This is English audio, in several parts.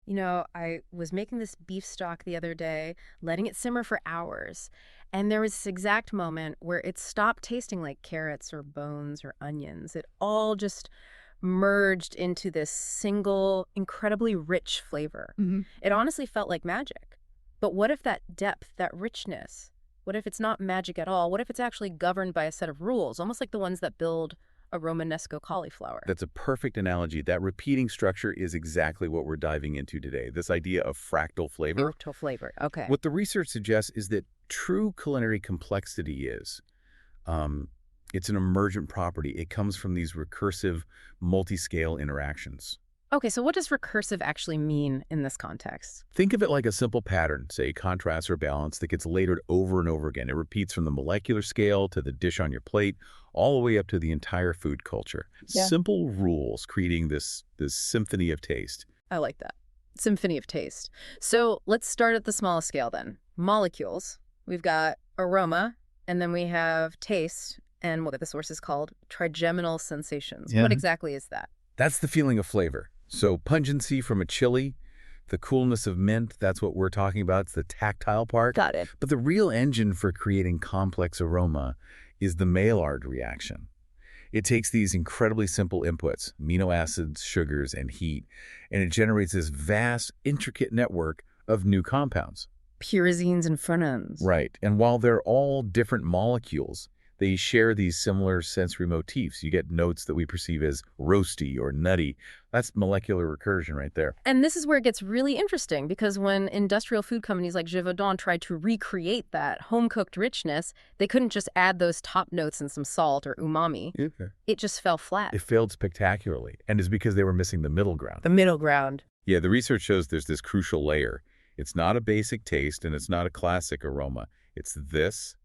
I was making this beef stock the other day, letting it simmer for hours. And there was this exact moment where it stopped tasting like carrots or bones or onions. It all just merged into this single, incredibly rich flavor. Hmm. It honestly felt like magic. But what if that depth, that richness, what if it's not magic at all? What if it's actually governed by a set of rules, almost like the ones that build a Romanesco cauliflower? That's a perfect analogy. That repeating structure is exactly what we're diving into today. This idea of fractal flavor. Fractal flavor. Okay. What the research suggests is that true culinary complexity is, it's an emergent property. It comes from these recursive, multi-scale interactions. Okay, so what does recursive actually mean in this context? Think of it like a simple pattern, say contrast or balance, that gets layered over and over again. It repeats from the molecular scale to the dish on your plate, all the way up to the entire food culture. Yeah. Simple rules creating this symphony of taste. I like that. Symphony of taste. So let's start at the smallest scale then. Molecules. We've got aroma, and then we have taste, and what the source is called trigeminal sensations. Yeah. What exactly is that? That's the feeling of flavor. So pungency from a chili, the coolness of mint, that's what we're talking about. It's the tactile part. Got it. But the real engine for creating complex aroma is the Maillard reaction. It takes these incredibly simple inputs, amino acids, sugars, and heat, and it generates this vast, intricate network of new compounds. Pyrazines and front Right. And while they're all different molecules, they share these similar sensory motifs. You get notes that we perceive as roasty or nutty. That's molecular recursion right there. And this is where it gets really interesting, because when industrial food companies like Givaudan tried to recreate that home-cooked richness, they couldn't just add those top notes and some salt or umami. Okay. It just fell flat. It failed spectacularly, and it's because they were missing the middle ground. The middle ground. Yeah, the research shows there's this crucial layer. It's not a basic taste, and it's not a classic aroma. It's this.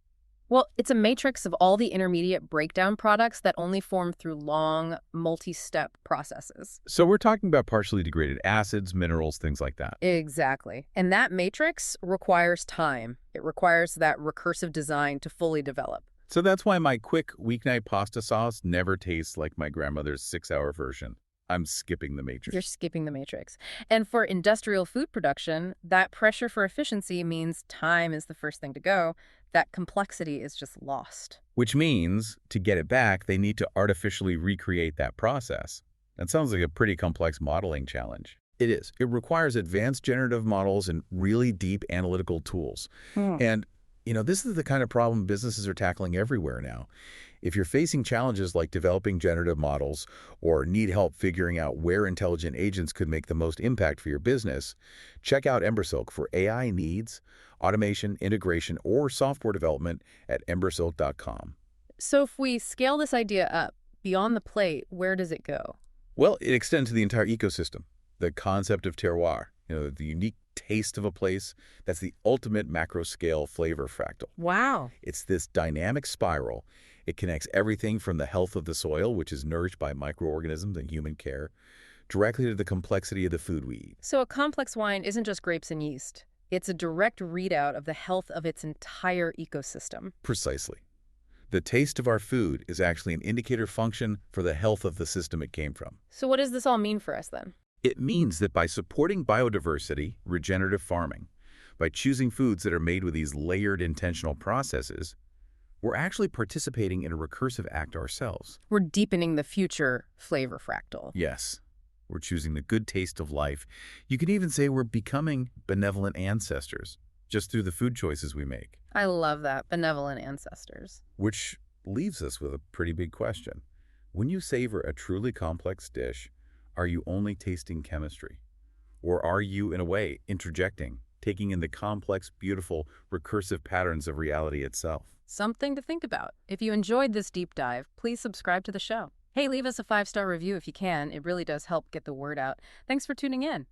Well, it's a matrix of all the intermediate breakdown products that only form through long, multi-step processes. So we're talking about partially degraded acids, minerals, things like that. Exactly. And that matrix requires time. It requires that recursive design to fully develop. So that's why my quick weeknight pasta sauce never tastes like my grandmother's 6-hour version. I'm skipping the matrix. You're skipping the matrix. And for industrial food production, that pressure for efficiency means time is the first thing to go. That complexity is just lost. Which means, to get it back, they need to artificially recreate that process. That sounds like a pretty complex modeling challenge. It is. It requires advanced generative models and really deep analytical tools. And, this is the kind of problem businesses are tackling everywhere now. If you're facing challenges like developing generative models or need help figuring out where intelligent agents could make the most impact for your business, check out Embersilk for AI needs, automation, integration, or software development at embersilk.com. So if we scale this idea up beyond the plate, where does it go? Well, it extends to the entire ecosystem. The concept of terroir, the unique taste of a place, that's the ultimate macro-scale flavor fractal. Wow. It's this dynamic spiral. It connects everything from the health of the soil, which is nourished by microorganisms and human care, directly to the complexity of the food we eat. So a complex wine isn't just grapes and yeast. It's a direct readout of the health of its entire ecosystem. Precisely. The taste of our food is actually an indicator function for the health of the system it came from. So what does this all mean for us then? It means that by supporting biodiversity, regenerative farming, by choosing foods that are made with these layered intentional processes, we're actually participating in a recursive act ourselves. We're deepening the future flavor fractal. Yes, we're choosing the good taste of life. You can even say we're becoming benevolent ancestors just through the food choices we make. I love that, benevolent ancestors. Which leaves us with a pretty big question. When you savor a truly complex dish, are you only tasting chemistry? Or are you, in a way, interjecting, taking in the complex, beautiful, recursive patterns of reality itself? Something to think about. If you enjoyed this deep dive, please subscribe to the show. Hey, leave us a 5-star review if you can. It really does help get the word out. Thanks for tuning in.